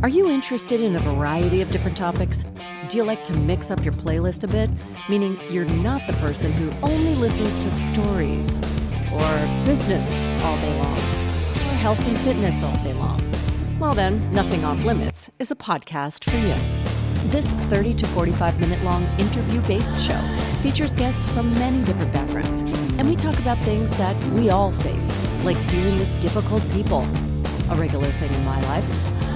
Are you interested in a variety of different topics? Do you like to mix up your playlist a bit? Meaning you're not the person who only listens to stories, or business all day long, or health and fitness all day long. Well then, Nothing Off Limits is a podcast for you. This 30 to 45 minute long interview-based show features guests from many different backgrounds, and we talk about things that we all face, like dealing with difficult people, a regular thing in my life,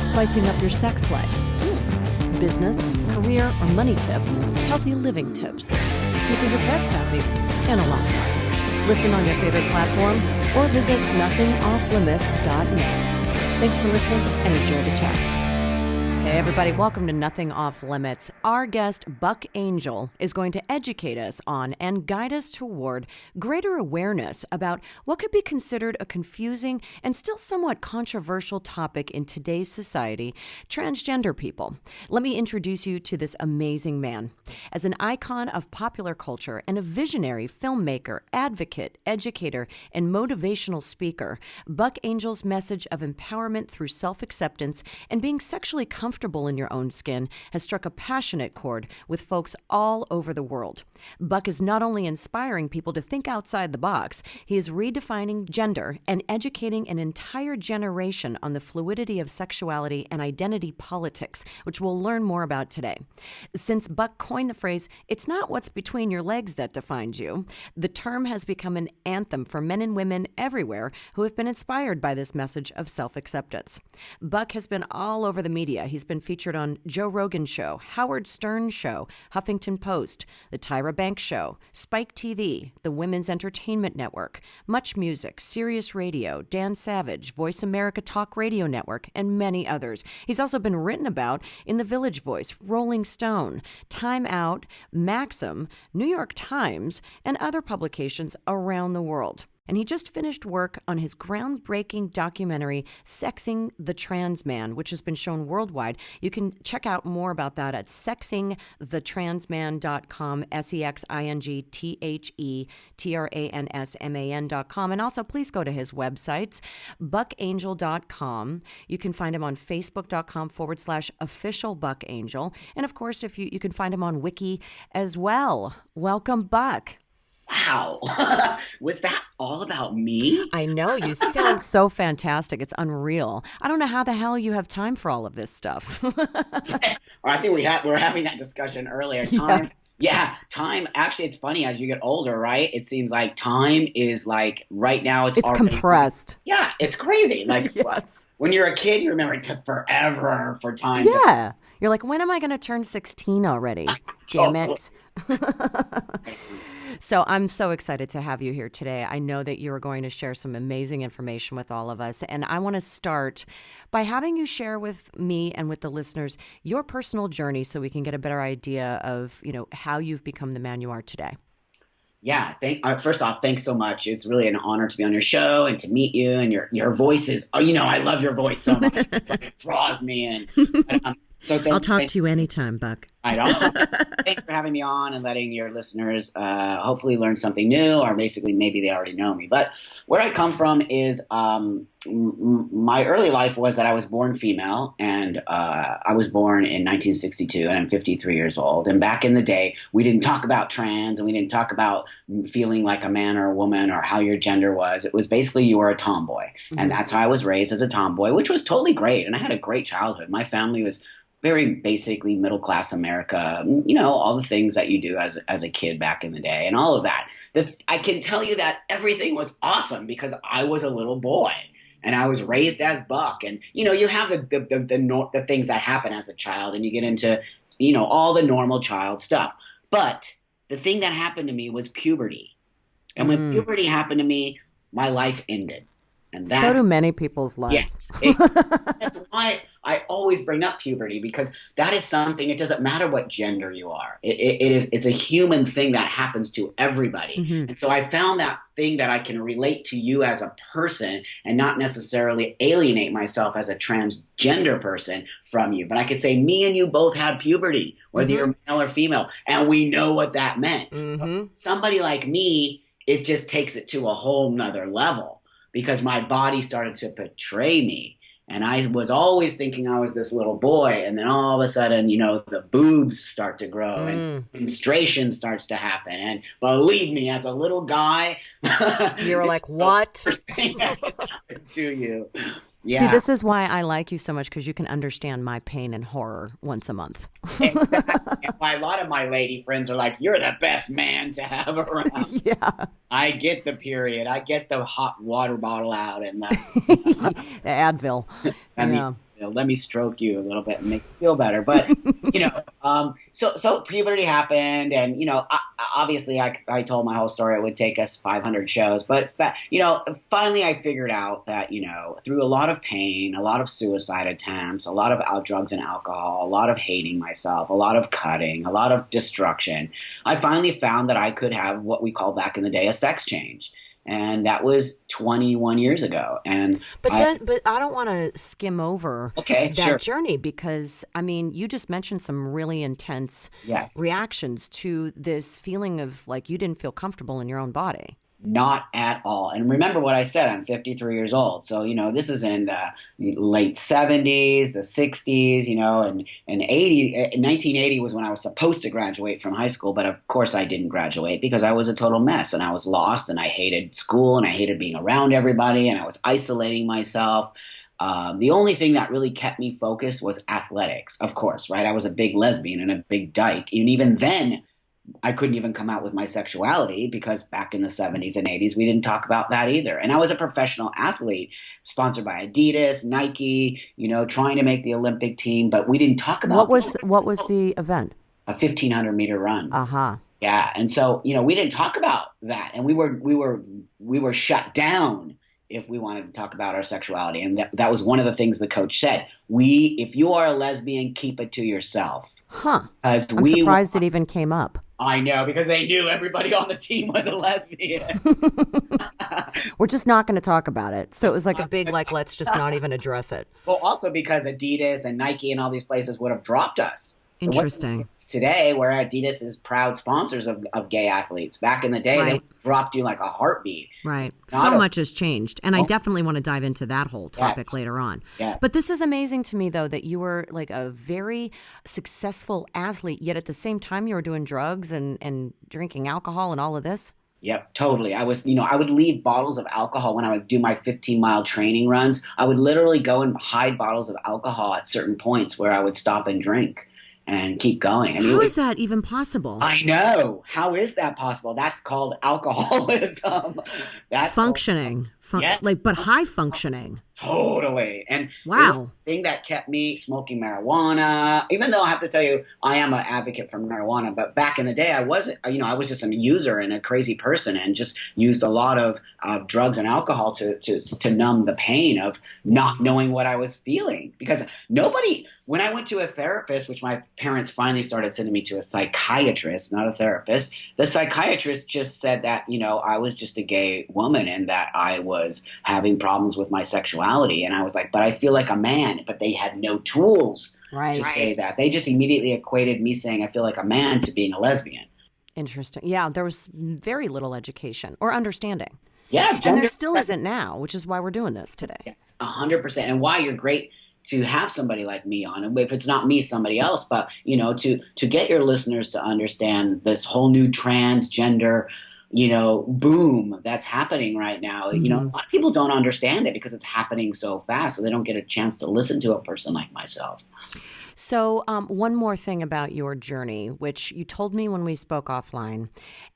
spicing up your sex life, business, career, or money tips, healthy living tips, keeping your pets happy, and a lot more. Listen on your favorite platform or visit nothingofflimits.net. Thanks for listening and enjoy the chat. Hey everybody, welcome to Nothing Off Limits. Our guest, Buckangel, is going to educate us on and guide us toward greater awareness about what could be considered a confusing and still somewhat controversial topic in today's society, transgender people. Let me introduce you to this amazing man. As an icon of popular culture and a visionary filmmaker, advocate, educator, and motivational speaker, Buckangel's message of empowerment through self-acceptance and being sexually comfortable in your own skin has struck a passionate chord with folks all over the world. Buck is not only inspiring people to think outside the box, he is redefining gender and educating an entire generation on the fluidity of sexuality and identity politics, which we'll learn more about today. Since Buck coined the phrase, "It's not what's between your legs that defines you," the term has become an anthem for men and women everywhere who have been inspired by this message of self-acceptance. Buck has been all over the media. He's been featured on Joe Rogan's show, Howard Stern's show, Huffington Post, The Tyra Banks Show, Spike TV, the Women's Entertainment Network, Much Music, Sirius Radio, Dan Savage, Voice America Talk Radio Network, and many others. He's also been written about in The Village Voice, Rolling Stone, Time Out, Maxim, New York Times, and other publications around the world. And he just finished work on his groundbreaking documentary, Sexing the Trans Man, which has been shown worldwide. You can check out more about that at sexingthetransman.com, sexingthetransman.com. And also, please go to his websites, buckangel.com. You can find him on facebook.com/official Buckangel. And of course, if you can find him on Wiki as well. Welcome, Buck. Wow. Was that all about me? I know. You sound so fantastic. It's unreal. I don't know how the hell you have time for all of this stuff. I think we were having that discussion earlier. Time. Actually, it's funny as you get older, right? It seems like time is like right now it's compressed. Yeah, it's crazy. Like yes. When you're a kid, you remember it took forever for time. Yeah. You're like, when am I going to turn 16 already? Damn it. So I'm so excited to have you here today. I know that you are going to share some amazing information with all of us. And I want to start by having you share with me and with the listeners your personal journey so we can get a better idea of, how you've become the man you are today. Yeah. First off, thanks so much. It's really an honor to be on your show and to meet you. And your voice is, I love your voice so much. It draws me in. I'll talk to you anytime, Buck. I know. Thanks for having me on and letting your listeners hopefully learn something new, or basically maybe they already know me. But where I come from is my early life was that I was born female, and I was born in 1962, and I'm 53 years old. And back in the day, we didn't talk about trans, and we didn't talk about feeling like a man or a woman or how your gender was. It was basically you were a tomboy. Mm-hmm. And that's how I was raised, as a tomboy, which was totally great. And I had a great childhood. My family was very basically middle-class America, all the things that you do as a kid back in the day and all of that. I can tell you that everything was awesome because I was a little boy and I was raised as Buck. And, you have the things that happen as a child and you get into, all the normal child stuff. But the thing that happened to me was puberty. And when puberty happened to me, my life ended. And so do many people's lives. Yes. That's why I always bring up puberty, because that is something, it doesn't matter what gender you are. It's a human thing that happens to everybody. Mm-hmm. And so I found that thing that I can relate to you as a person and not necessarily alienate myself as a transgender person from you. But I could say me and you both had puberty, whether you're male or female, and we know what that meant. Mm-hmm. Somebody like me, it just takes it to a whole nother level, because my body started to betray me. And I was always thinking I was this little boy. And then all of a sudden, the boobs start to grow and menstruation starts to happen. And believe me, as a little guy, you were like, what? First thing that happened to you. Yeah. See, this is why I like you so much, because you can understand my pain and horror once a month. Exactly. And a lot of my lady friends are like, you're the best man to have around. Yeah. I get the period. I get the hot water bottle out and the Advil. Let me stroke you a little bit and make you feel better. But, so puberty happened. And, obviously I told my whole story. It would take us 500 shows. But, finally I figured out that, through a lot of pain, a lot of suicide attempts, a lot of drugs and alcohol, a lot of hating myself, a lot of cutting, a lot of destruction, I finally found that I could have what we call back in the day a sex change. And that was 21 years ago. But I don't want to skim over that journey, because, you just mentioned some really intense reactions to this feeling of like you didn't feel comfortable in your own body. Not at all. And remember what I said, I'm 53 years old. So, this is in the late 70s, the 60s, and 1980 was when I was supposed to graduate from high school. But of course I didn't graduate because I was a total mess and I was lost and I hated school and I hated being around everybody and I was isolating myself. The only thing that really kept me focused was athletics, of course, right? I was a big lesbian and a big dyke. And even then, I couldn't even come out with my sexuality because back in the 70s and 80s, we didn't talk about that either. And I was a professional athlete sponsored by Adidas, Nike, trying to make the Olympic team, but we didn't talk about what was the event? A 1,500 meter run. Uh-huh. Yeah. And so, we didn't talk about that. And we were shut down if we wanted to talk about our sexuality. And that was one of the things the coach said. If you are a lesbian, keep it to yourself. Huh. I'm surprised it even came up. I know, because they knew everybody on the team was a lesbian. We're just not going to talk about it. So it was like a big, let's just not even address it. Well, also because Adidas and Nike and all these places would have dropped us. Interesting. Today, where Adidas is proud sponsors of gay athletes. Back in the day, They dropped you like a heartbeat. Right. So much has changed. And I definitely want to dive into that whole topic later on. Yes. But this is amazing to me, though, that you were like a very successful athlete, yet at the same time you were doing drugs and drinking alcohol and all of this. Yep, totally. I was, I would leave bottles of alcohol when I would do my 15-mile training runs. I would literally go and hide bottles of alcohol at certain points where I would stop and drink and keep going. How is that even possible? I know. How is that possible? That's called alcoholism. That's functioning. But high functioning. Totally. And wow. The thing that kept me smoking marijuana, even though I have to tell you, I am an advocate for marijuana, but back in the day, I wasn't, I was just a user and a crazy person and just used a lot of drugs and alcohol to numb the pain of not knowing what I was feeling. Because when I went to a therapist, which my parents finally started sending me to a psychiatrist, not a therapist, the psychiatrist just said that, I was just a gay woman and that I was having problems with my sexuality. And I was like, but I feel like a man. But they had no tools to say that. They just immediately equated me saying I feel like a man to being a lesbian. Interesting. Yeah, there was very little education or understanding. Yeah. And there still isn't now, which is why we're doing this today. Yes, 100%. And why you're great to have somebody like me on. If it's not me, somebody else. But, to get your listeners to understand this whole new transgender boom that's happening right now. Mm-hmm. A lot of people don't understand it because it's happening so fast. So they don't get a chance to listen to a person like myself. So one more thing about your journey, which you told me when we spoke offline,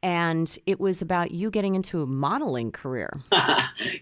and it was about you getting into a modeling career.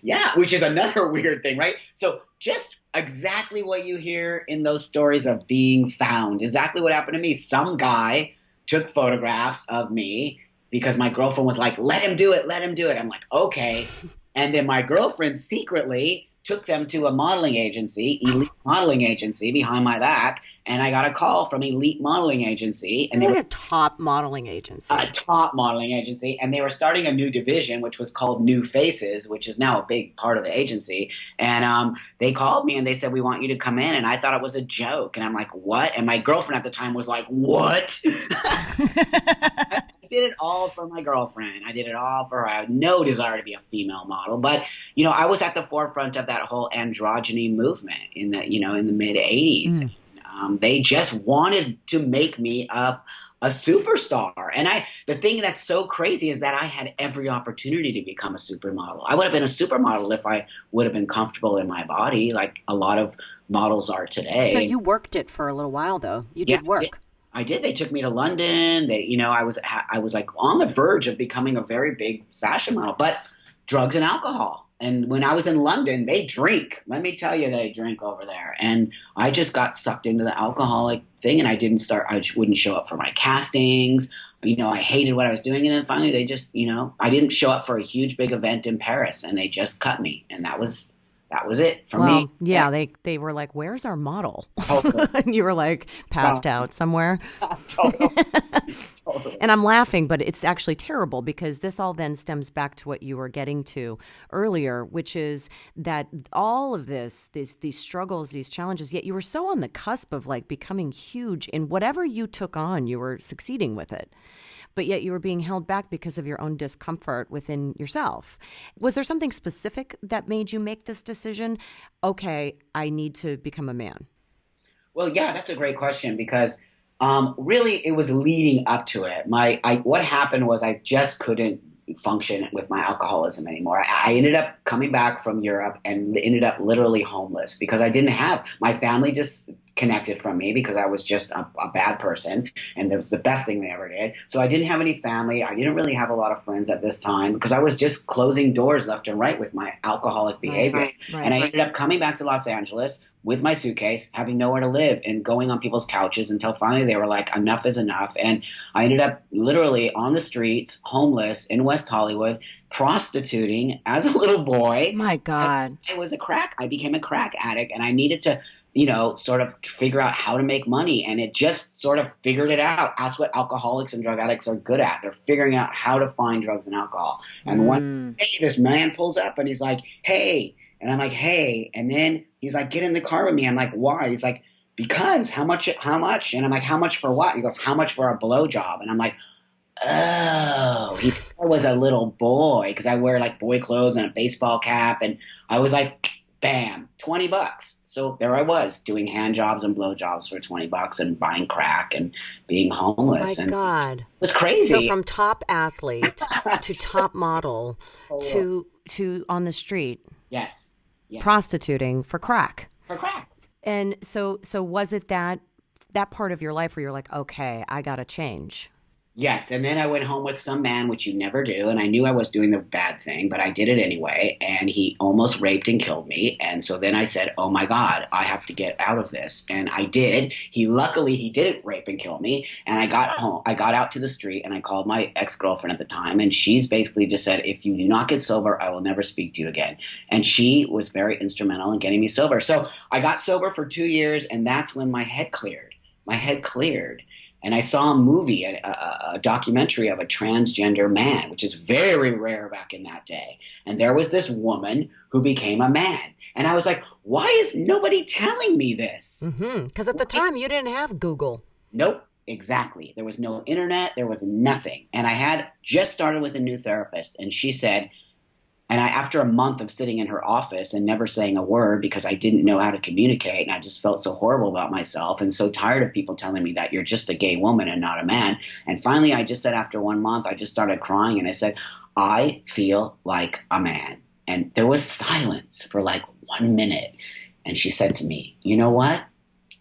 Yeah, which is another weird thing, right? So just exactly what you hear in those stories of being found, exactly what happened to me. Some guy took photographs of me because my girlfriend was like, let him do it, let him do it. I'm like, okay. And then my girlfriend secretly took them to a modeling agency, Elite Modeling Agency, behind my back. And I got a call from Elite Modeling Agency. And they were a top modeling agency. A top modeling agency. And they were starting a new division, which was called New Faces, which is now a big part of the agency. And they called me and they said, we want you to come in. And I thought it was a joke. And I'm like, what? And my girlfriend at the time was like, what? did it all for my girlfriend. I did it all for her. I had no desire to be a female model, but I was at the forefront of that whole androgyny movement in the mid '80s. They just wanted to make me a superstar. And the thing that's so crazy is that I had every opportunity to become a supermodel. I would have been a supermodel if I would have been comfortable in my body, like a lot of models are today. So you worked it for a little while, though. You did work. I did. They took me to London. I was like on the verge of becoming a very big fashion model, but drugs and alcohol. And when I was in London, they drink. Let me tell you, they drink over there. And I just got sucked into the alcoholic thing, and I wouldn't show up for my castings. I hated what I was doing. And then finally they just, I didn't show up for a huge, big event in Paris, and they just cut me. And that was it for me. Yeah, they were like, "Where's our model?" And you were like passed out somewhere. Totally. And I'm laughing, but it's actually terrible because this all then stems back to what you were getting to earlier, which is that all of these struggles, these challenges, yet you were so on the cusp of like becoming huge in whatever you took on, you were succeeding with it. But yet you were being held back because of your own discomfort within yourself. Was there something specific that made you make this decision? Okay, I need to become a man. Well, yeah, that's a great question because really it was leading up to it. What happened was I just couldn't function with my alcoholism anymore. I ended up coming back from Europe and ended up literally homeless because I didn't have my family disconnected from me because I was just a bad person, and that was the best thing they ever did. So I didn't have any family. I didn't really have a lot of friends at this time because I was just closing doors left and right with my alcoholic behavior. Right. And I ended up coming back to Los Angeles with my suitcase, having nowhere to live and going on people's couches until finally they were like, enough is enough. And I ended up literally on the streets, homeless in West Hollywood, prostituting as a little boy. My God. I became a crack addict, and I needed to, sort of figure out how to make money. And it just sort of figured it out. That's what alcoholics and drug addicts are good at. They're figuring out how to find drugs and alcohol. And one day this man pulls up and he's like, "Hey." And I'm like, "Hey." And then he's like, "Get in the car with me." I'm like, "Why?" He's like, "Because how much? And I'm like, "How much for what?" He goes, "How much for a blowjob?" And I'm like, oh, he was a little boy because I wear like boy clothes and a baseball cap. And I was like, bam, $20. So there I was doing hand jobs and blowjobs for $20 and buying crack and being homeless. My and God. It was crazy. So from top athlete to top model to on the street. Yes. Prostituting for crack. For crack. And so was it that part of your life where you're like, okay, I got to change? Yes, and then I went home with some man, which you never do, and I knew I was doing the bad thing, but I did it anyway, and he almost raped and killed me, and so then I said, oh my God, I have to get out of this, and I did. Luckily, he didn't rape and kill me, and I got home, I got out to the street, and I called my ex-girlfriend at the time, and she's basically just said, if you do not get sober, I will never speak to you again, and she was very instrumental in getting me sober. So I got sober for 2 years, and that's when my head cleared. And I saw a movie, a documentary of a transgender man, which is very rare back in that day. And there was this woman who became a man. And I was like, why is nobody telling me this? Because at the time, you didn't have Google. Nope, exactly. There was no internet. There was nothing. And I had just started with a new therapist. And she said, after a month of sitting in her office and never saying a word because I didn't know how to communicate, and I just felt so horrible about myself and so tired of people telling me that you're just a gay woman and not a man. And finally, I just said after 1 month, I just started crying and I said, I feel like a man. And there was silence for like 1 minute. And she said to me, you know what?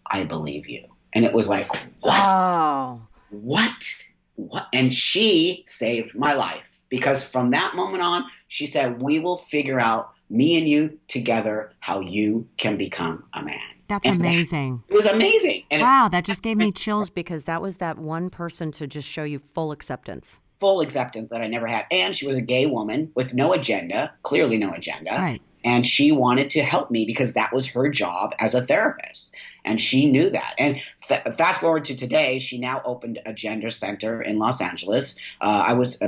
I believe you. And it was like, what? Oh. What? And she saved my life. Because from that moment on, she said, we will figure out, me and you together, how you can become a man. That's amazing. It was amazing. And wow, that just gave me chills because that was that one person to just show you full acceptance. Full acceptance that I never had. And she was a gay woman with no agenda, clearly no agenda. Right. And she wanted to help me because that was her job as a therapist. And she knew that. And fast forward to today, she now opened a gender center in Los Angeles.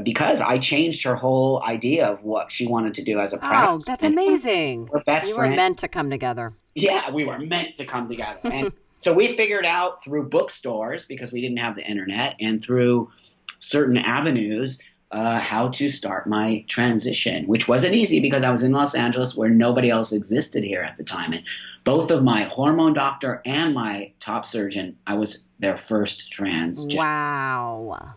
Because I changed her whole idea of what she wanted to do as a practice. Oh, that's amazing. We're best you friends. were meant to come together. Yeah, we were meant to come together. And so we figured out through bookstores, because we didn't have the internet, and through certain avenues how to start my transition, which wasn't easy because I was in Los Angeles where nobody else existed here at the time. And both of my hormone doctor and my top surgeon, I was their first transgender. Wow.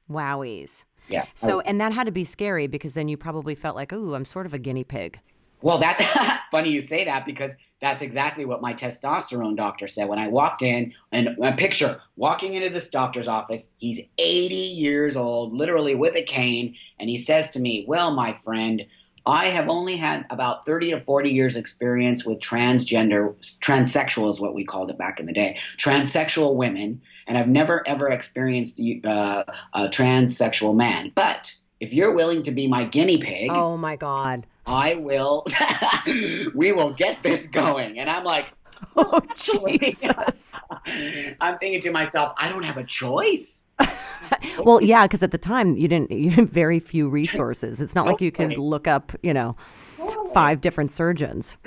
Wowies. Yes. So, and that had to be scary because then you probably felt like, ooh, I'm sort of a guinea pig. Well, that's funny you say that because that's exactly what my testosterone doctor said when I walked in. And a picture walking into this doctor's office, he's 80 years old, literally with a cane. And he says to me, well, my friend, I have only had about 30 to 40 years experience with transsexual is what we called it back in the day, transsexual women. And I've never, ever experienced a transsexual man. But if you're willing to be my guinea pig. Oh, my God. I will, we will get this going. And I'm like, oh, Jesus. I'm thinking to myself, I don't have a choice. Well, yeah, because at the time you didn't very few resources. It's not like you could look up, 5 different surgeons.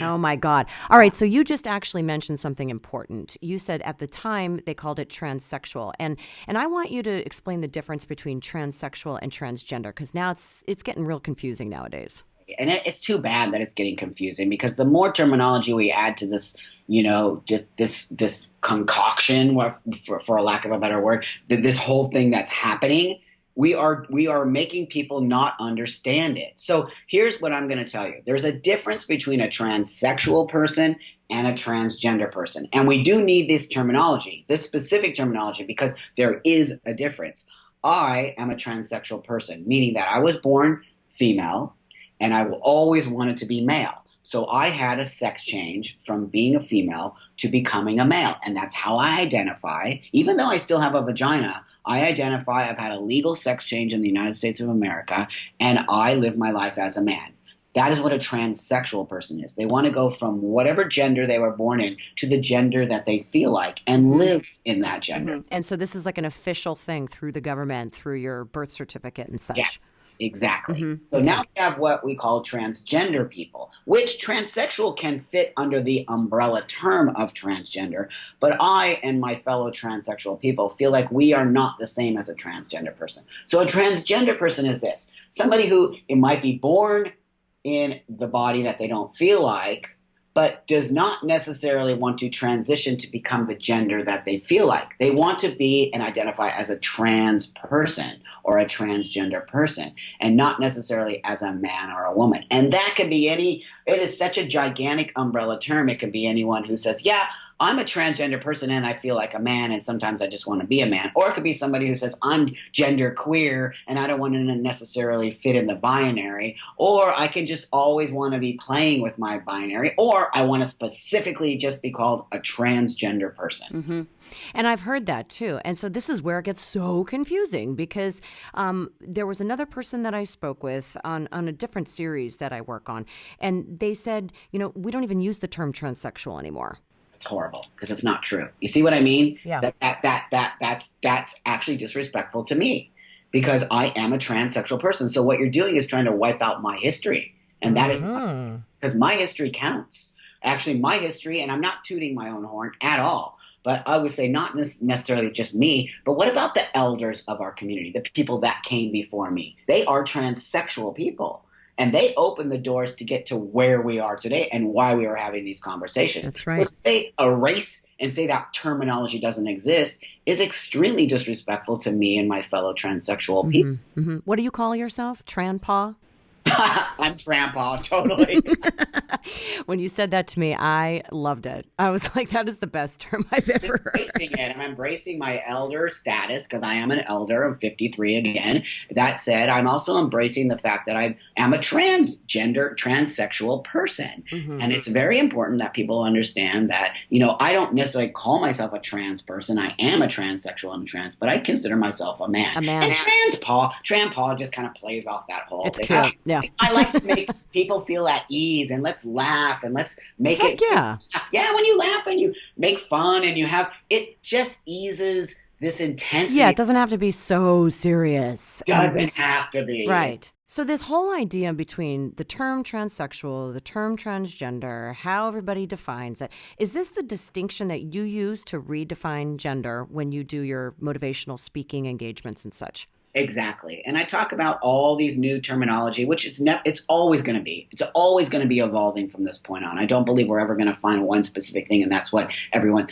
Oh my God. All right. So you just actually mentioned something important. You said at the time they called it transsexual. And I want you to explain the difference between transsexual and transgender, because now it's getting real confusing nowadays. And it's too bad that it's getting confusing because the more terminology we add to this, just this concoction, for a lack of a better word, this whole thing that's happening, we are making people not understand it. So here's what I'm going to tell you. There's a difference between a transsexual person and a transgender person. And we do need this terminology, this specific terminology, because there is a difference. I am a transsexual person, meaning that I was born female and I will always wanted to be male. So I had a sex change from being a female to becoming a male. And that's how I identify. Even though I still have a vagina, I identify I've had a legal sex change in the United States of America, and I live my life as a man. That is what a transsexual person is. They want to go from whatever gender they were born in to the gender that they feel like and live in that gender. Mm-hmm. And so this is like an official thing through the government, through your birth certificate and such. Yes. Exactly. Mm-hmm. So now we have what we call transgender people, which transsexual can fit under the umbrella term of transgender. But I and my fellow transsexual people feel like we are not the same as a transgender person. So a transgender person is this: somebody who it might be born in the body that they don't feel like, but does not necessarily want to transition to become the gender that they feel like. They want to be and identify as a trans person or a transgender person, and not necessarily as a man or a woman. And that can be it is such a gigantic umbrella term. It can be anyone who says, yeah, I'm a transgender person and I feel like a man and sometimes I just want to be a man. Or it could be somebody who says, I'm gender queer and I don't want to necessarily fit in the binary. Or I can just always want to be playing with my binary. Or I want to specifically just be called a transgender person. Mm-hmm. And I've heard that too. And so this is where it gets so confusing because there was another person that I spoke with on a different series that I work on. And they said, we don't even use the term transsexual anymore. It's horrible because it's not true. You see what I mean? Yeah. That's actually disrespectful to me because I am a transsexual person. So what you're doing is trying to wipe out my history. And that is because my history counts. Actually, my history, and I'm not tooting my own horn at all, but I would say not necessarily just me, but what about the elders of our community, the people that came before me? They are transsexual people. And they opened the doors to get to where we are today and why we are having these conversations. That's right. To say erase and say that terminology doesn't exist is extremely disrespectful to me and my fellow transsexual people. Mm-hmm. What do you call yourself? TranPa? I'm TranPa, totally. When you said that to me, I loved it. I was like, that is the best term I've ever heard. I'm embracing my elder status because I am an elder. I'm 53 again. That said, I'm also embracing the fact that I am a transsexual person. Mm-hmm. And it's very important that people understand that, I don't necessarily call myself a trans person. I am a transsexual and trans, but I consider myself a man. A man. And TranPa just kind of plays off that whole thing. It's cute. Yeah. I like to make people feel at ease and let's laugh and let's make it. Yeah. Yeah, when you laugh and you make fun and it just eases this intensity. Yeah, it doesn't have to be so serious. Doesn't have to be. Right. So this whole idea between the term transsexual, the term transgender, how everybody defines it, is this the distinction that you use to redefine gender when you do your motivational speaking engagements and such? Exactly. And I talk about all these new terminology, which it's always going to be. It's always going to be evolving from this point on. I don't believe we're ever going to find one specific thing, and that's what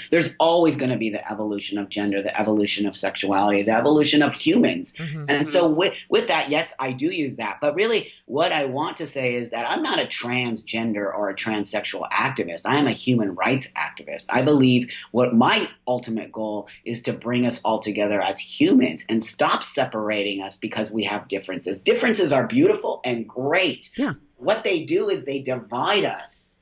there's always going to be the evolution of gender, the evolution of sexuality, the evolution of humans. And so with that, yes, I do use that. But really what I want to say is that I'm not a transgender or a transsexual activist. I am a human rights activist. I believe what my ultimate goal is to bring us all together as humans and stop separating us because we have differences. Differences are beautiful and great. Yeah. What they do is they divide us,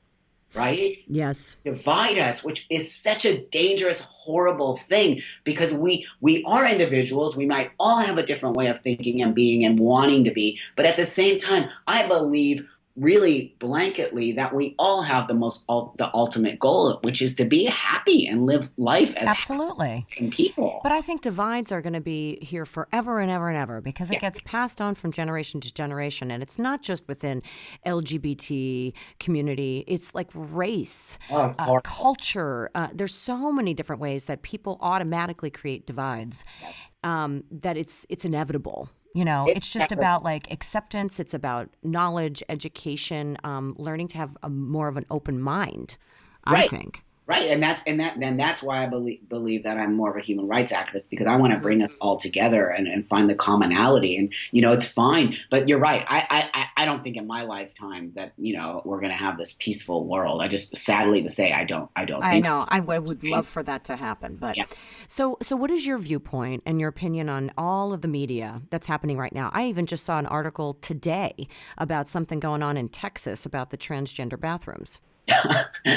right? Yes. Divide us, which is such a dangerous, horrible thing because we are individuals. We might all have a different way of thinking and being and wanting to be. But at the same time, I believe really blanketly that we all have the ultimate goal, which is to be happy and live life as absolutely people. But I think divides are going to be here forever and ever and ever because it gets passed on from generation to generation. And it's not just within LGBT community. It's like race, culture. There's so many different ways that people automatically create divides that it's inevitable. You know, it's just about like acceptance. It's about knowledge, education, learning to have more of an open mind, I think. Right, and that's why I believe that I'm more of a human rights activist because I want to bring us all together and find the commonality. And it's fine, but you're right. I don't think in my lifetime that we're going to have this peaceful world. I just sadly to say I don't. I know. I would love for that to happen, but so what is your viewpoint and your opinion on all of the media that's happening right now? I even just saw an article today about something going on in Texas about the transgender bathrooms.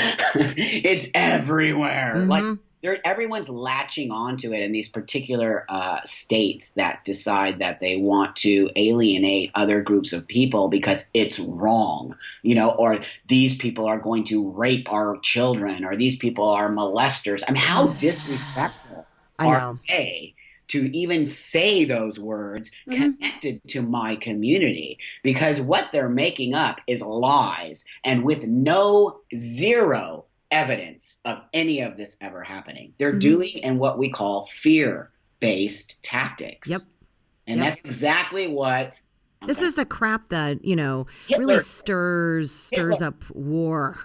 It's everywhere. Like everyone's latching onto it in these particular states that decide that they want to alienate other groups of people because it's wrong, or these people are going to rape our children, or these people are molesters. I mean, how disrespectful are they to even say those words connected to my community? Because what they're making up is lies and with zero evidence of any of this ever happening. They're doing in what we call fear-based tactics. Yep. And that's exactly what... This is the crap that, really stirs up war.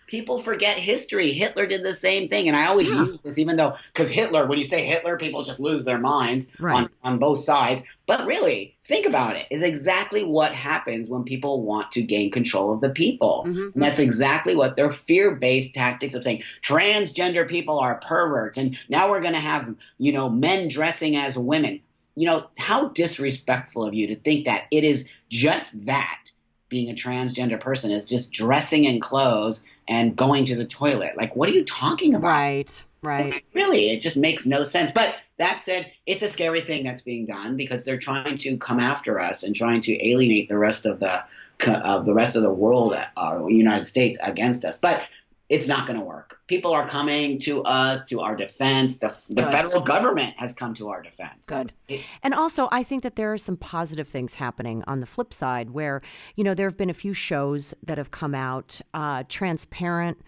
People forget history. Hitler did the same thing. And I always use this, even though, because Hitler, when you say Hitler, people just lose their minds on both sides. But really, think about it, is exactly what happens when people want to gain control of the people. And that's exactly what their fear-based tactics of saying transgender people are perverts. And now we're going to have, men dressing as women. How disrespectful of you to think that it is just that. Being a transgender person is just dressing in clothes and going to the toilet. Like, what are you talking about? Right. Really, it just makes no sense. But that said, it's a scary thing that's being done because they're trying to come after us and trying to alienate the rest of the world, United States, against us. But it's not going to work. People are coming to us, to our defense. The federal government has come to our defense. Good. And also, I think that there are some positive things happening on the flip side where, there have been a few shows that have come out. Transparent,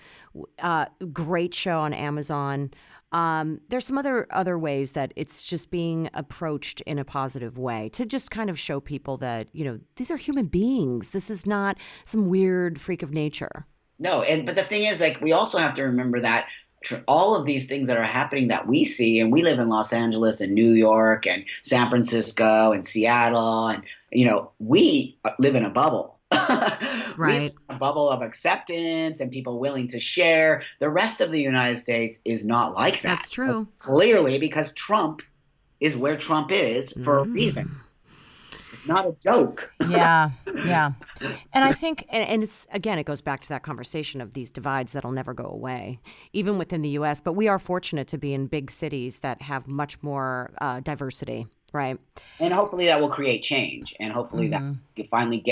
great show on Amazon. There's some other ways that it's just being approached in a positive way to just kind of show people that, these are human beings. This is not some weird freak of nature. No, but the thing is, like, we also have to remember that all of these things that are happening that we see, and we live in Los Angeles and New York and San Francisco and Seattle, and, we live in a bubble. Right. We live in a bubble of acceptance and people willing to share. The rest of the United States is not like that. That's true. Clearly, because Trump is where Trump is for a reason. It's not a joke. Yeah. And I think, and it's, again, it goes back to that conversation of these divides that'll never go away, even within the U.S. But we are fortunate to be in big cities that have much more diversity Right. And hopefully that will create change, and hopefully that you finally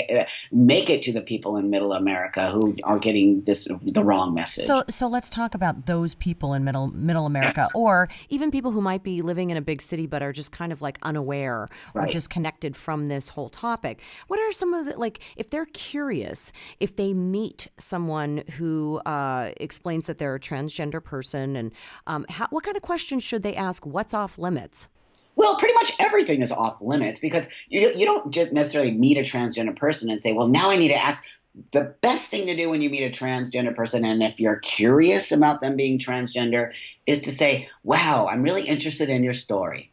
make it to the people in Middle America who are getting the wrong message. So let's talk about those people in Middle America, Yes. or even people who might be living in a big city but are just kind of like unaware or Right. disconnected from this whole topic. What are some of the, like, if they're curious, if they meet someone who explains that they're a transgender person, and what kind of questions should they ask? What's off limits? Well, pretty much everything is off limits, because you don't just necessarily meet a transgender person and say, well, now I need to ask. The best thing to do when you meet a transgender person, and if you're curious about them being transgender, is to say, wow, I'm really interested in your story.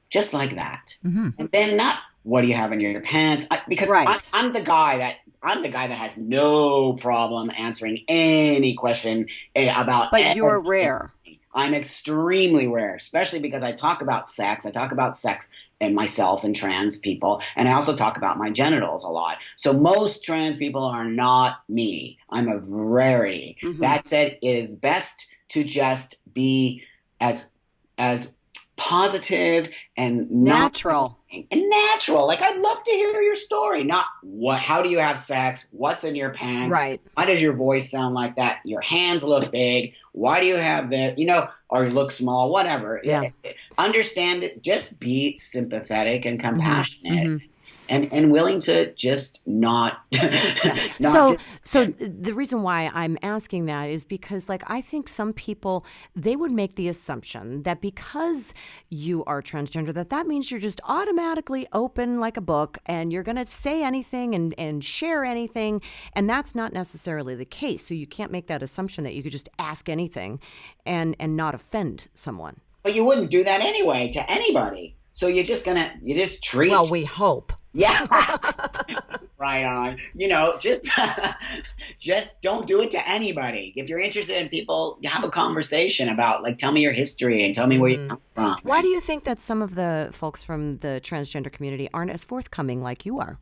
Just like that. And then not, what do you have in your pants? Because Right. I'm the guy that has no problem answering any question about But you're everything. rare. I'm extremely rare, especially because I talk about sex. I talk about sex and myself and trans people, and I also talk about my genitals a lot. So most trans people are not me. I'm a rarity. That said, it is best to just be as positive and Natural. natural. Like, I'd love to hear your story, not how do you have sex? What's in your pants? Right. Why does your voice sound like that? Your hands look big. Why do you have that? Or you look small, whatever. Yeah. Understand it. Just be sympathetic and compassionate. And willing to just not. So the reason why I'm asking that is because, like, I think some people, they would make the assumption that because you are transgender, that means you're just automatically open like a book and you're going to say anything and share anything. And that's not necessarily the case. So you can't make that assumption that you could just ask anything and not offend someone. But you wouldn't do that anyway to anybody. So you just treat. Well, we hope. Yeah. Right on. Just don't do it to anybody. If you're interested in people, have a conversation about, like, tell me your history and tell me where you come from. Why do you think that some of the folks from the transgender community aren't as forthcoming like you are?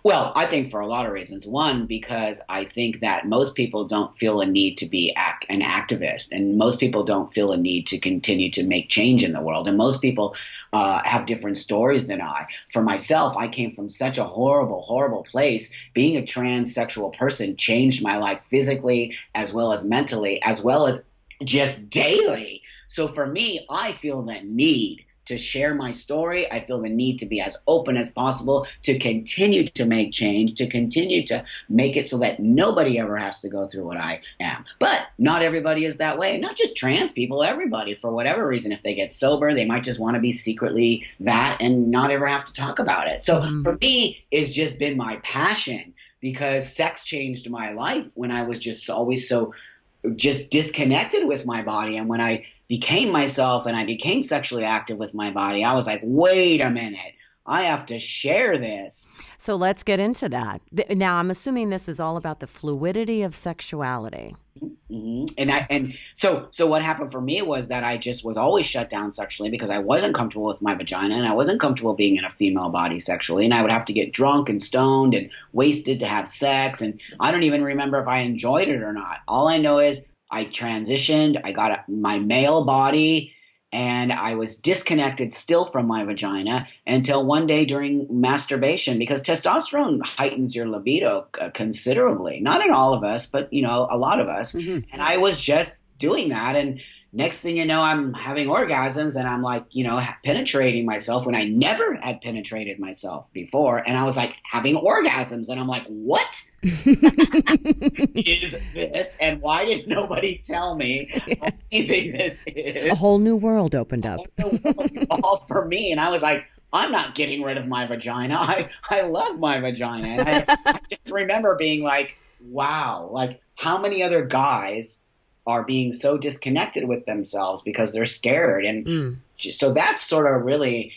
Well, I think for a lot of reasons. One, because I think that most people don't feel a need to be an activist, and most people don't feel a need to continue to make change in the world. And most people have different stories than I. For myself, I came from such a horrible, horrible place. Being a transsexual person changed my life physically, as well as mentally, as well as just daily. So for me, I feel that need to share my story. I feel the need to be as open as possible, to continue to make change, to continue to make it so that nobody ever has to go through what I am. But not everybody is that way. Not just trans people, everybody. For whatever reason, if they get sober, they might just want to be secretly that and not ever have to talk about it. So for me, it's just been my passion, because sex changed my life when I was just always so just disconnected with my body. And when I became myself and I became sexually active with my body, I was like, wait a minute, I have to share this. So let's get into that. Now, I'm assuming this is all about the fluidity of sexuality. And so what happened for me was that I just was always shut down sexually, because I wasn't comfortable with my vagina, and I wasn't comfortable being in a female body sexually, and I would have to get drunk and stoned and wasted to have sex, and I don't even remember if I enjoyed it or not. All I know is I transitioned, I got my male body, and I was disconnected still from my vagina until one day during masturbation, because testosterone heightens your libido considerably. Not in all of us, but, a lot of us. And I was just doing that. And next thing you know, I'm having orgasms, and I'm like, penetrating myself when I never had penetrated myself before. And I was like having orgasms, and I'm like, what is this? And why did nobody tell me how amazing this is? A whole new world opened up. All for me. And I was like, I'm not getting rid of my vagina. I love my vagina. And I just remember being like, wow, like, how many other guys are being so disconnected with themselves because they're scared? And so that's sort of really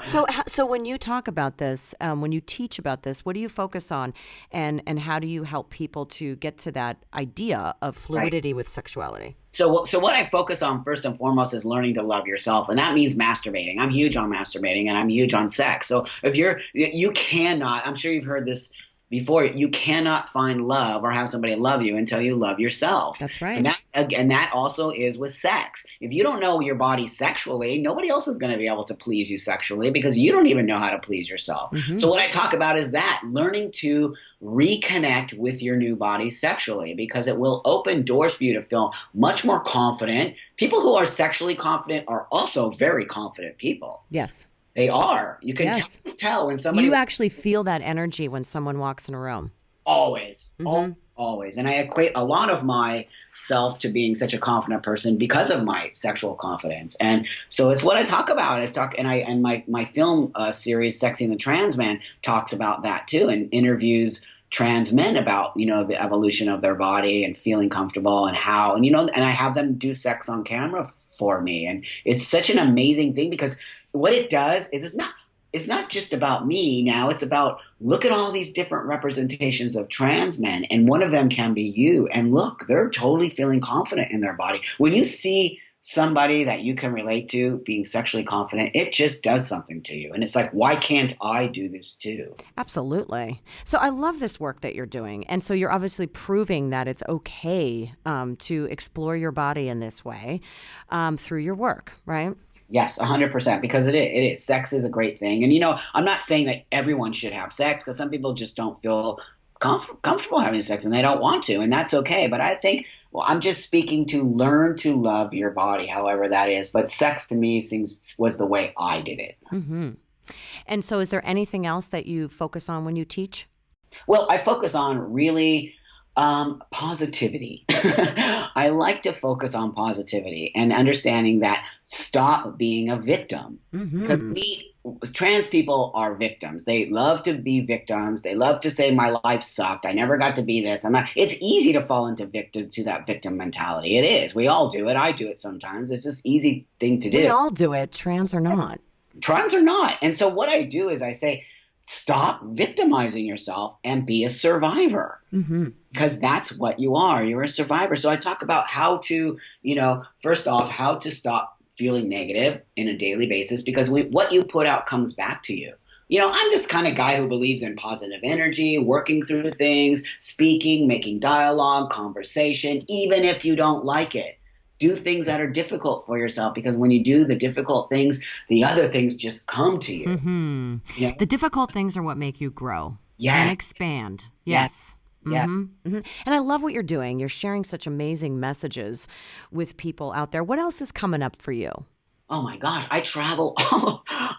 So when you talk about this, when you teach about this, what do you focus on, and how do you help people to get to that idea of fluidity with sexuality? So what I focus on first and foremost is learning to love yourself, and that means masturbating. I'm huge on masturbating, and I'm huge on sex. So if you cannot, I'm sure you've heard this before, you cannot find love or have somebody love you until you love yourself. That's And right. that also is with sex. If you don't know your body sexually, nobody else is going to be able to please you sexually because you don't even know how to please yourself. Mm-hmm. So what I talk about is that learning to reconnect with your new body sexually, because it will open doors for you to feel much more confident. People who are sexually confident are also very confident people. Yes. They are. You can Yes. tell when somebody. You actually feel that energy when someone walks in a room. Always, Mm-hmm. always. And I equate a lot of myself to being such a confident person because of my sexual confidence. And so it's what I talk about. And my film series, Sexy and the Trans Man, talks about that too, and interviews trans men about, the evolution of their body and feeling comfortable and how, and I have them do sex on camera for me. And it's such an amazing thing because what it does is it's not just about me now. It's about, look at all these different representations of trans men, and one of them can be you. And look, they're totally feeling confident in their body. When you see somebody that you can relate to being sexually confident, it just does something to you. And it's like, why can't I do this too? Absolutely. So I love this work that you're doing. And so you're obviously proving that it's okay to explore your body in this way through your work, right? Yes, 100%, because it is. Sex is a great thing. And, I'm not saying that everyone should have sex, because some people just don't feel comfortable having sex and they don't want to, and that's okay. But I think, well, I'm just speaking to learn to love your body, however that is. But sex to me was the way I did it. Mm-hmm. And so is there anything else that you focus on when you teach? Well, I focus on really positivity. I like to focus on positivity and understanding that, stop being a victim. Mm-hmm. Because trans people are victims. They love to be victims. They love to say, my life sucked. I never got to be this. It's easy to fall into that victim mentality. It is. We all do it. I do it sometimes. It's just easy thing to do. We all do it, trans or not. Trans or not. And so what I do is I say, stop victimizing yourself and be a survivor. Mm-hmm. Because that's what you are. You're a survivor. So I talk about how to, first off, how to stop feeling negative in a daily basis, because what you put out comes back to you. I'm this kind of guy who believes in positive energy, working through things, speaking, making dialogue, conversation, even if you don't like it. Do things that are difficult for yourself, because when you do the difficult things, the other things just come to you. Mm-hmm. The difficult things are what make you grow and expand. Yes. Yes. Mm-hmm. Mm-hmm. And I love what you're doing. You're sharing such amazing messages with people out there. What else is coming up for you? Oh my gosh, I travel.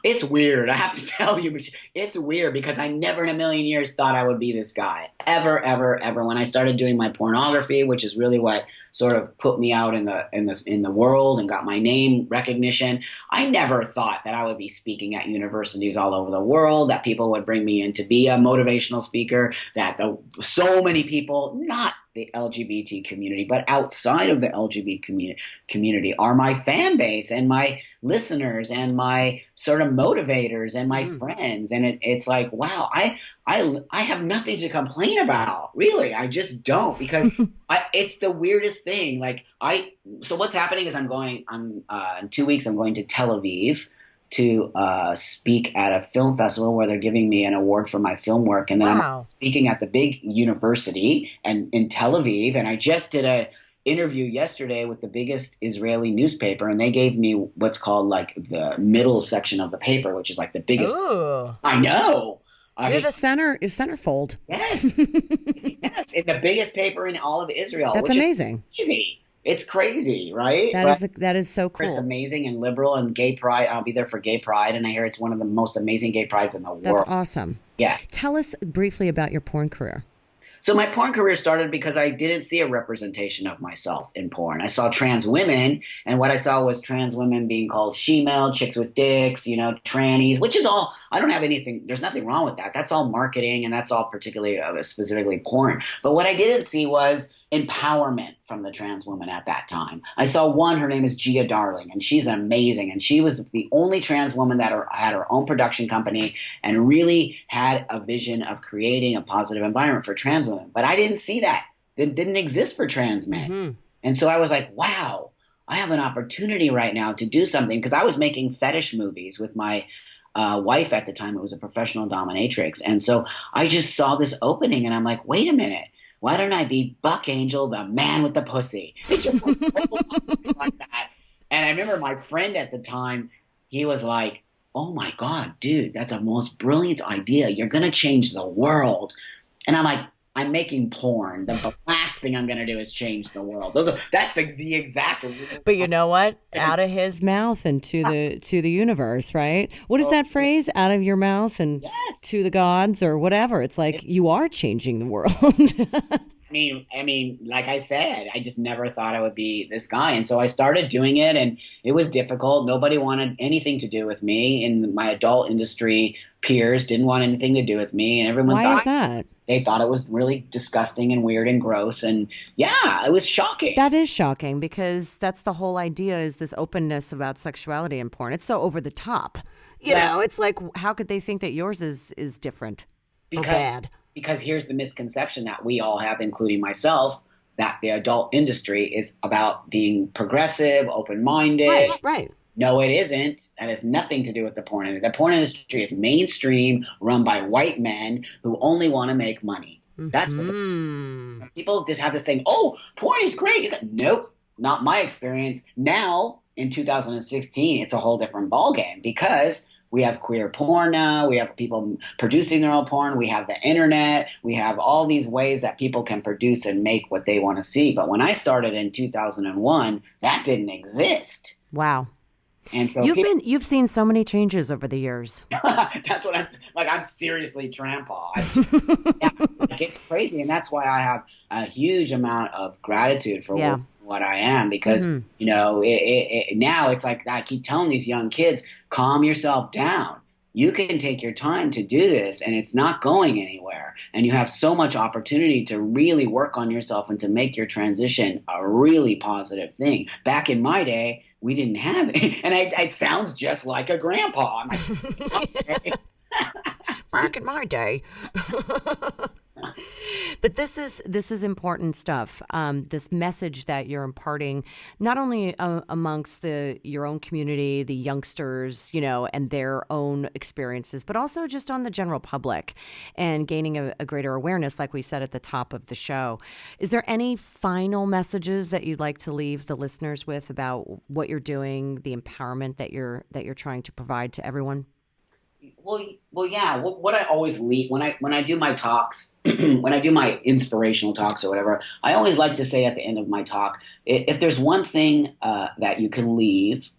It's weird. I have to tell you, it's weird, because I never in a million years thought I would be this guy. Ever, ever, ever. When I started doing my pornography, which is really what sort of put me out in the world and got my name recognition, I never thought that I would be speaking at universities all over the world, that people would bring me in to be a motivational speaker, that so many people, not the LGBT community, but outside of the LGBT community, are my fan base and my listeners and my sort of motivators and my friends. And it's like, wow, I have nothing to complain about. Really, I just don't, because it's the weirdest thing. So what's happening is in 2 weeks, I'm going to Tel Aviv to speak at a film festival where they're giving me an award for my film work. And then I'm speaking at the big university and in Tel Aviv. And I just did an interview yesterday with the biggest Israeli newspaper, and they gave me what's called the middle section of the paper, which is the biggest. Ooh. I know. You're the centerfold. Yes. Yes. In the biggest paper in all of Israel. That's amazing. Easy. It's crazy, right? That is so cool. It's amazing and liberal, and gay pride. I'll be there for gay pride, and I hear it's one of the most amazing gay prides in the world. That's awesome. Yes. Tell us briefly about your porn career. So my porn career started because I didn't see a representation of myself in porn. I saw trans women, and what I saw was trans women being called she-male, chicks with dicks, trannies, which is all, I don't have anything, there's nothing wrong with that. That's all marketing, and that's all particularly, specifically porn. But what I didn't see was empowerment from the trans woman at that time. I saw one, her name is Gia Darling, and she's amazing. And she was the only trans woman that had her own production company and really had a vision of creating a positive environment for trans women. But I didn't see that. It didn't exist for trans men. Mm-hmm. And so I was like, wow, I have an opportunity right now to do something, because I was making fetish movies with my wife at the time, it was a professional dominatrix. And so I just saw this opening and I'm like, wait a minute. Why don't I be Buckangel, the man with the pussy? It just like that. And I remember my friend at the time, he was like, oh my God, dude, that's a most brilliant idea. You're going to change the world. And I'm like, I'm making porn. The last thing I'm going to do is change the world. That's the exact. But you know what? Out of his mouth and to the universe, right? What is that phrase? Out of your mouth and Yes. to the gods or whatever. It's like you are changing the world. I mean, like I said, I just never thought I would be this guy. And so I started doing it and it was difficult. Nobody wanted anything to do with me. And my adult industry peers didn't want anything to do with me. And everyone Why thought is that? They thought it was really disgusting and weird and gross. And yeah, it was shocking. That is shocking because that's the whole idea is this openness about sexuality in porn. It's so over the top. You know, it's like, how could they think that yours is different or bad? Because here's the misconception that we all have, including myself, that the adult industry is about being progressive, open-minded. Right. No, it isn't. That has nothing to do with the porn industry. The porn industry is mainstream, run by white men who only want to make money. That's what some people just have this thing, oh, porn is great. Nope, not my experience. Now, in 2016, it's a whole different ballgame because we have queer porn now. We have people producing their own porn. We have the internet. We have all these ways that people can produce and make what they want to see. But when I started in 2001, that didn't exist. Wow. And so you've seen so many changes over the years. That's what I'm seriously TranPa. Yeah, it's crazy. And that's why I have a huge amount of gratitude for what I am, because, you know, now it's like I keep telling these young kids, calm yourself down. You can take your time to do this and it's not going anywhere. And you have so much opportunity to really work on yourself and to make your transition a really positive thing. Back in my day, we didn't have it. And it sounds just like a grandpa. I'm like, back in my day. But this is important stuff. This message that you're imparting, not only amongst your own community, the youngsters, you know, and their own experiences, but also just on the general public and gaining a greater awareness, like we said at the top of the show. Is there any final messages that you'd like to leave the listeners with about what you're doing, the empowerment that you're trying to provide to everyone? Well, yeah. What I always leave when I do my talks, when I do my inspirational talks or whatever, I always like to say at the end of my talk, if there's one thing that you can leave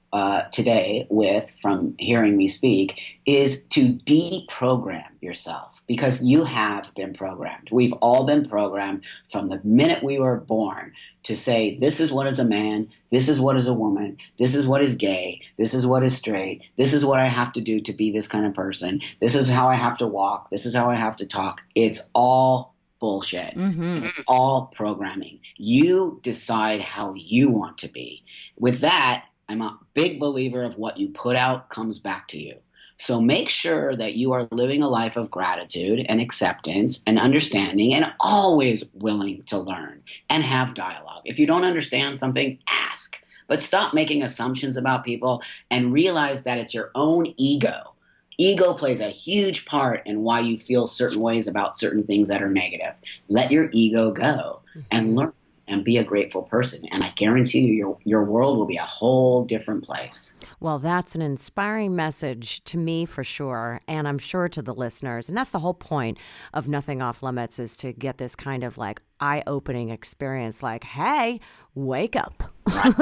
today with from hearing me speak, is to deprogram yourself. Because you have been programmed. We've all been programmed from the minute we were born to say, this is what is a man, this is what is a woman, this is what is gay, this is what is straight, this is what I have to do to be this kind of person, this is how I have to walk, this is how I have to talk. It's all bullshit. It's all programming. You decide how you want to be. With that, I'm a big believer of what you put out comes back to you. So make sure that you are living a life of gratitude and acceptance and understanding and always willing to learn and have dialogue. If you don't understand something, ask. But stop making assumptions about people and realize that it's your own ego. Ego plays a huge part in why you feel certain ways about certain things that are negative. Let your ego go and learn and be a grateful person. And I guarantee you, your world will be a whole different place. Well, that's an inspiring message to me for sure, and I'm sure to the listeners. And that's the whole point of Nothing Off Limits, is to get this kind of like eye-opening experience, like, hey, wake up. Right.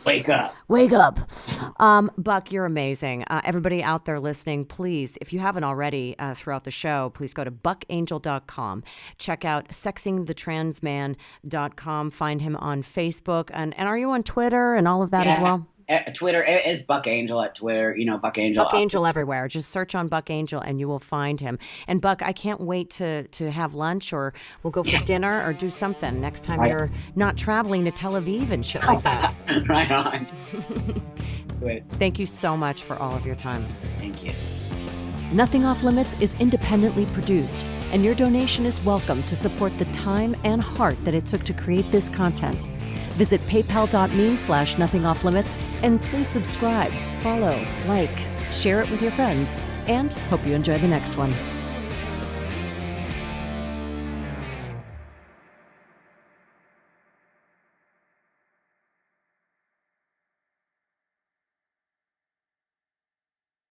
Wake up. Wake up. Buck, you're amazing. Everybody out there listening, please, if you haven't already throughout the show, please go to buckangel.com. Check out sexingthetransman.com. Find him on Facebook. And are you on Twitter and all of that as well? Twitter is Buckangel at Twitter, you know, Buckangel. Buckangel everywhere. Just search on Buckangel and you will find him. And Buck, I can't wait to have lunch, or we'll go for dinner or do something next time you're not traveling to Tel Aviv and shit like that. Right on. Thank you so much for all of your time. Thank you. Nothing Off Limits is independently produced, and your donation is welcome to support the time and heart that it took to create this content. Visit paypal.me/nothingofflimits and please subscribe, follow, like, share it with your friends, and hope you enjoy the next one.